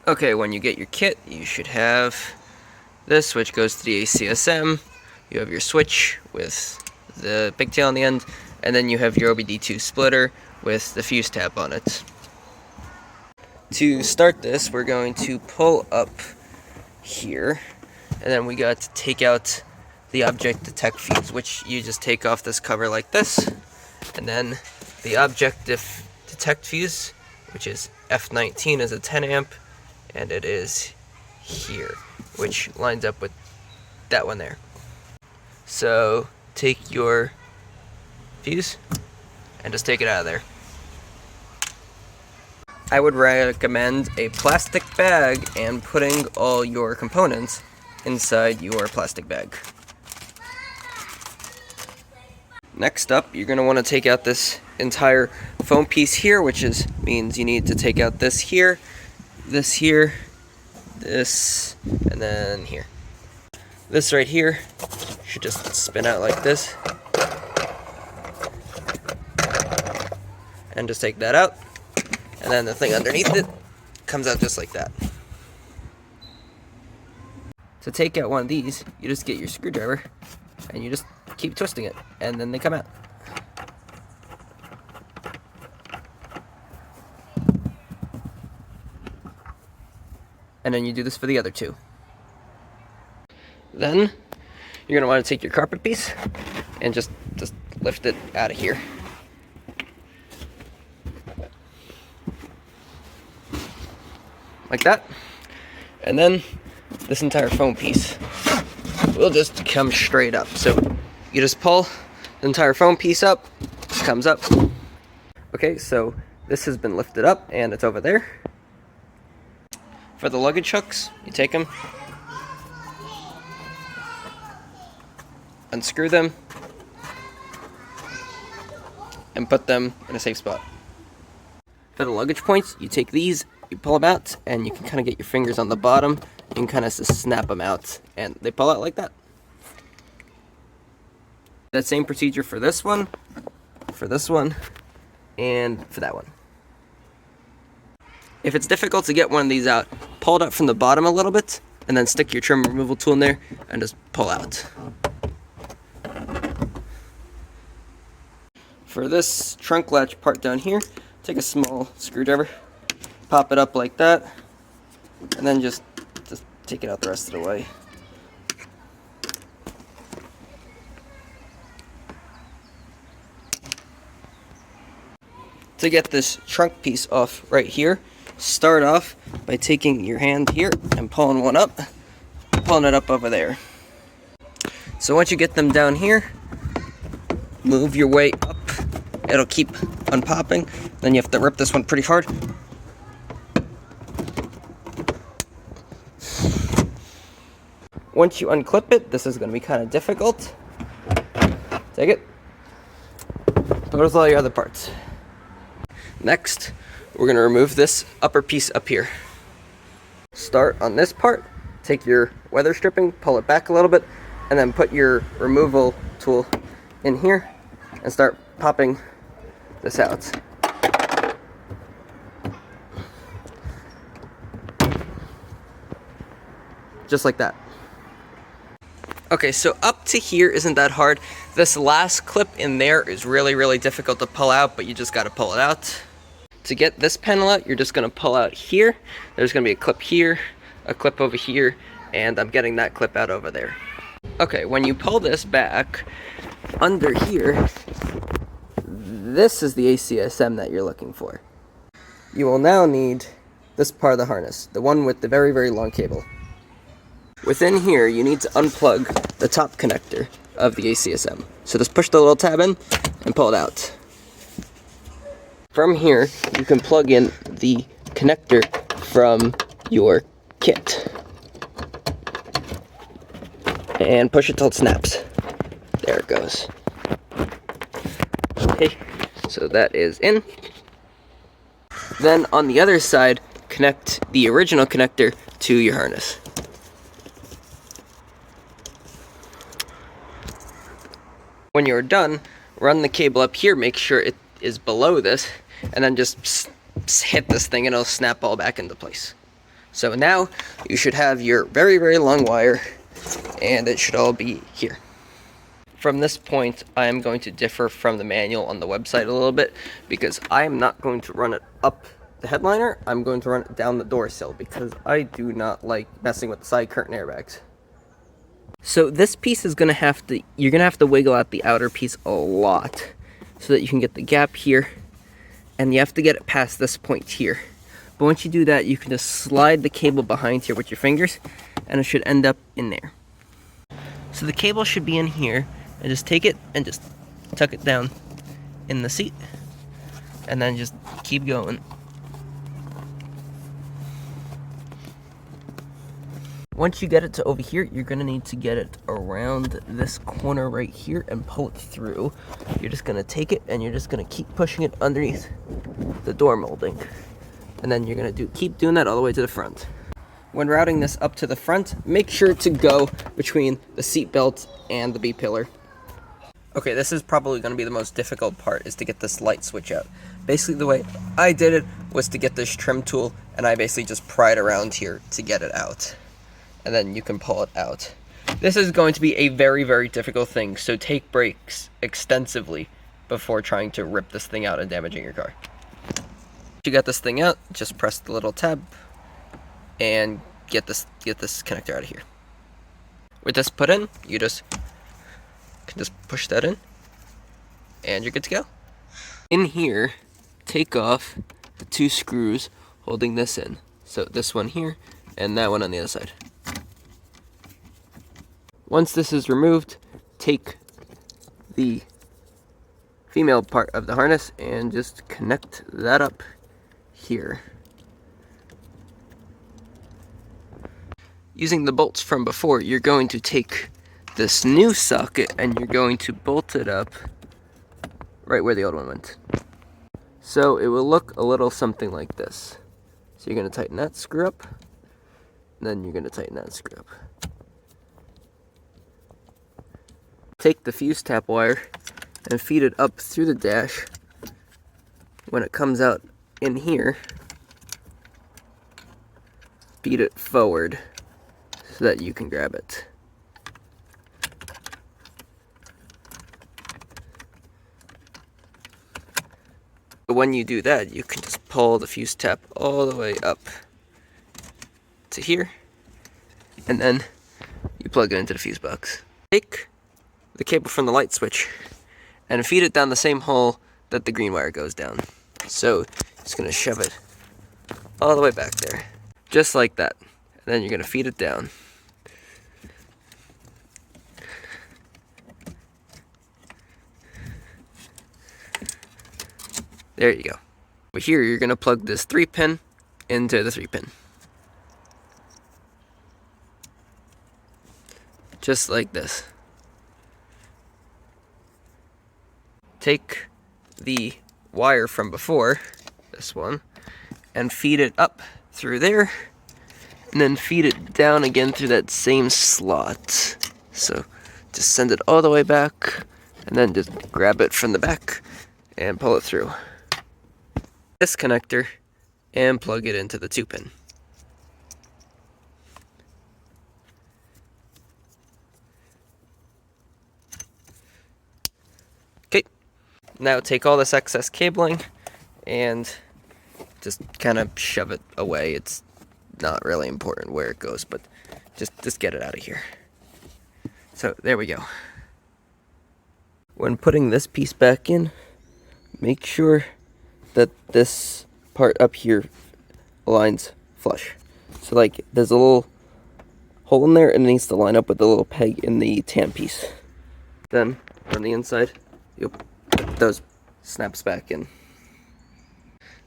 Okay, when you get your kit, you should have this, which goes to the ACSM. You have your switch with the pigtail on the end, and then you have your OBD2 splitter with the fuse tab on it. To start this, we're going to pull up here, and then we got to take out the object detect fuse, which you just take off this cover like this, and then the object detect fuse, which is F19, is a 10 amp, and it is here, which lines up with that one there. So take your fuse and just take it out of there. I would recommend a plastic bag and putting all your components inside your plastic bag. Next up, you're going to want to take out this entire foam piece here, which means you need to take out this here, this here, this, and then here. This right here should just spin out like this. And just take that out. And then the thing underneath it comes out just like that. To take out one of these, you just get your screwdriver and you just keep twisting it, and then they come out. And then you do this for the other two. Then you're going to want to take your carpet piece and just lift it out of here. Like that. And then this entire foam piece will just come straight up. So you just pull the entire foam piece up, it comes up. Okay, so this has been lifted up and it's over there. For the luggage hooks, you take them, unscrew them, and put them in a safe spot. For the luggage points, you take these, you pull them out, and you can kind of get your fingers on the bottom. You can kind of just snap them out, and they pull out like that. That same procedure for this one, and for that one. If it's difficult to get one of these out, pull it up from the bottom a little bit, and then stick your trim removal tool in there, and just pull out. For this trunk latch part down here, take a small screwdriver, pop it up like that, and then just take it out the rest of the way. To get this trunk piece off right here, start off by taking your hand here and pulling one up, pulling it up over there. So once you get them down here, move your way up. It'll keep unpopping. Then you have to rip this one pretty hard. Once you unclip it, this is going to be kind of difficult. Take it. Put all your other parts. Next, we're going to remove this upper piece up here. Start on this part, take your weather stripping, pull it back a little bit, and then put your removal tool in here and start popping this out. Just like that. Okay, so up to here isn't that hard. This last clip in there is really difficult to pull out, but you just got to pull it out. To get this panel out, you're just going to pull out here. There's going to be a clip here, a clip over here, and I'm getting that clip out over there. Okay, when you pull this back, under here, this is the ACSM that you're looking for. You will now need this part of the harness, the one with the very long cable. Within here, you need to unplug the top connector of the ACSM. So just push the little tab in and pull it out. From here, you can plug in the connector from your kit. And push it till it snaps. There it goes. Okay, so that is in. Then on the other side, connect the original connector to your harness. When you're done, run the cable up here, make sure it is below this, and then just hit this thing and it'll snap all back into place. So now you should have your very, very long wire, and it should all be here. From this point, I am going to differ from the manual on the website a little bit, because I am not going to run it up the headliner. I'm going to run it down the door sill, because I do not like messing with the side curtain airbags. So this piece is going to you're going to have to wiggle out the outer piece a lot, so that you can get the gap here, and you have to get it past this point here. But once you do that, you can just slide the cable behind here with your fingers, and it should end up in there. So the cable should be in here, and just take it and just tuck it down in the seat, and then just keep going. Once you get it to over here, you're gonna need to get it around this corner right here and pull it through. You're just gonna take it and you're just gonna keep pushing it underneath the door molding. And then you're gonna keep doing that all the way to the front. When routing this up to the front, make sure to go between the seat belt and the B-pillar. Okay, this is probably gonna be the most difficult part, is to get this light switch out. Basically the way I did it was to get this trim tool, and I basically just pry it around here to get it out. And then you can pull it out. This is going to be a very, very difficult thing, so take breaks extensively before trying to rip this thing out and damaging your car. Once you got this thing out, just press the little tab and get this connector out of here. With this put in, you can just push that in and you're good to go. In here, take off the 2 screws holding this in. So this one here and that one on the other side. Once this is removed, take the female part of the harness and just connect that up here. Using the bolts from before, you're going to take this new socket and you're going to bolt it up right where the old one went. So it will look a little something like this. So you're going to tighten that screw up, and then you're going to tighten that screw up. Take the fuse tap wire and feed it up through the dash. When it comes out in here, feed it forward so that you can grab it. But when you do that, you can just pull the fuse tap all the way up to here, and then you plug it into the fuse box. Take the cable from the light switch and feed it down the same hole that the green wire goes down. So just gonna shove it all the way back there, just like that. And then you're gonna feed it down. There you go. Over here, you're gonna plug this 3-pin into the 3-pin. Just like this. Take the wire from before, this one, and feed it up through there, and then feed it down again through that same slot. So just send it all the way back, and then just grab it from the back and pull it through this connector and plug it into the 2-pin. Okay, now take all this excess cabling and just kind of shove it away. It's not really important where it goes, but just get it out of here. So there we go. When putting this piece back in, make sure that this part up here aligns flush. So like there's a little hole in there and it needs to line up with the little peg in the tan piece. Then on the inside, you'll put those snaps back in.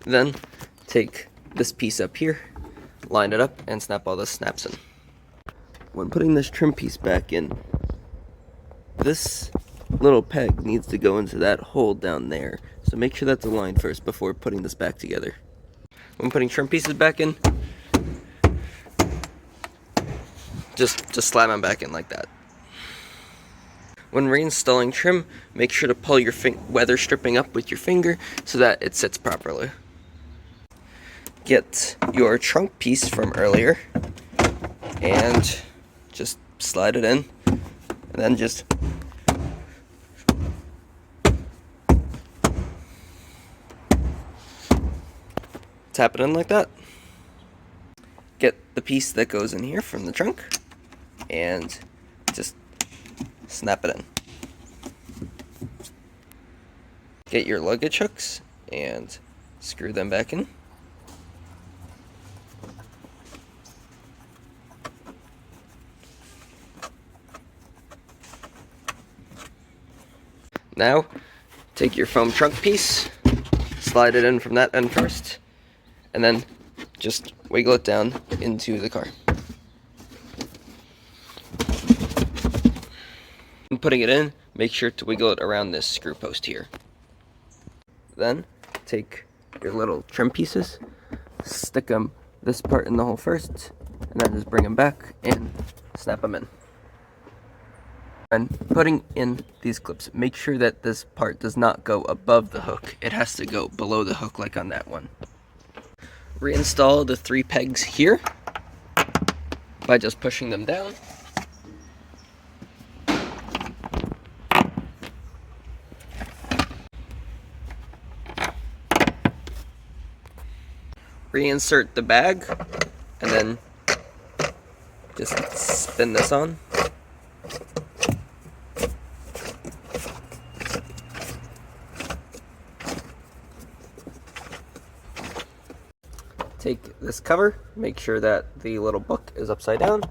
Then take this piece up here, line it up, and snap all the snaps in. When putting this trim piece back in, this little peg needs to go into that hole down there. So make sure that's aligned first before putting this back together. When putting trim pieces back in, just slap them back in like that. When reinstalling trim, make sure to pull your weather stripping up with your finger so that it sits properly. get your trunk piece from earlier and just slide it in, and then just tap it in like that. Get the piece that goes in here from the trunk and just snap it in. Get your luggage hooks and screw them back in. Now, take your foam trunk piece, slide it in from that end first, and then just wiggle it down into the car. And putting it in, make sure to wiggle it around this screw post here. Then, take your little trim pieces, stick them this part in the hole first, and then just bring them back and snap them in. And putting in these clips, make sure that this part does not go above the hook. It has to go below the hook like on that one. Reinstall the 3 pegs here by just pushing them down. Reinsert the bag, and then just spin this on. Take this cover, make sure that the little book is upside down,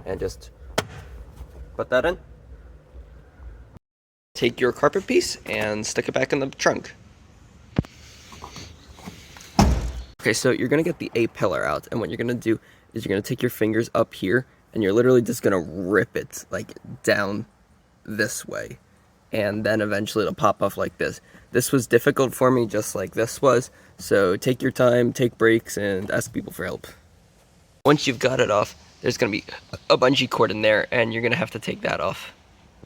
and just put that in. Take your carpet piece and stick it back in the trunk. Okay, so you're gonna get the A-pillar out, and what you're gonna do is you're gonna take your fingers up here, and you're literally just gonna rip it like down this way, and then eventually it'll pop off like this. This was difficult for me, just like this was, so take your time, take breaks, and ask people for help. Once you've got it off, there's gonna be a bungee cord in there, and you're gonna have to take that off.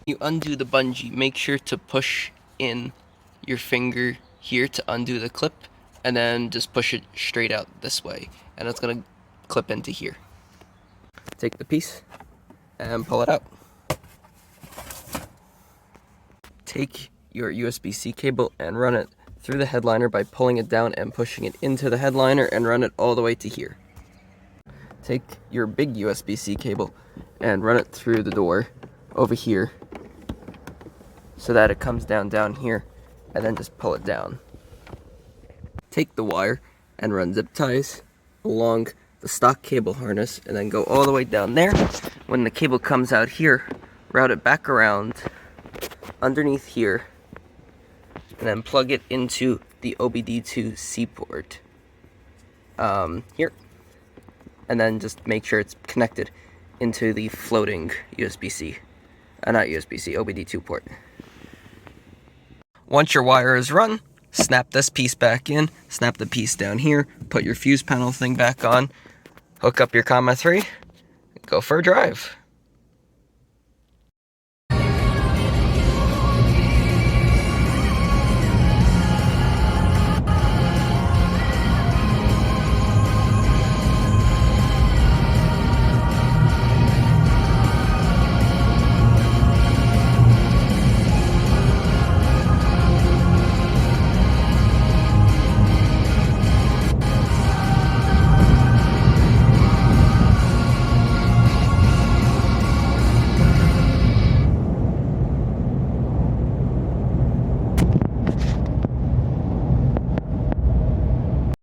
You undo the bungee, make sure to push in your finger here to undo the clip, and then just push it straight out this way, and it's gonna clip into here. Take the piece and pull it out. Take your USB-C cable and run it through the headliner by pulling it down and pushing it into the headliner, and run it all the way to here. Take your big USB-C cable and run it through the door over here so that it comes down here, and then just pull it down. Take the wire and run zip ties along the stock cable harness, and then go all the way down there. When the cable comes out here, route it back around underneath here, and then plug it into the OBD2C port here, and then just make sure it's connected into the floating USB-C, not USB-C, OBD2 port. Once your wire is run, snap this piece back in, snap the piece down here, put your fuse panel thing back on, hook up your comma 3, go for a drive.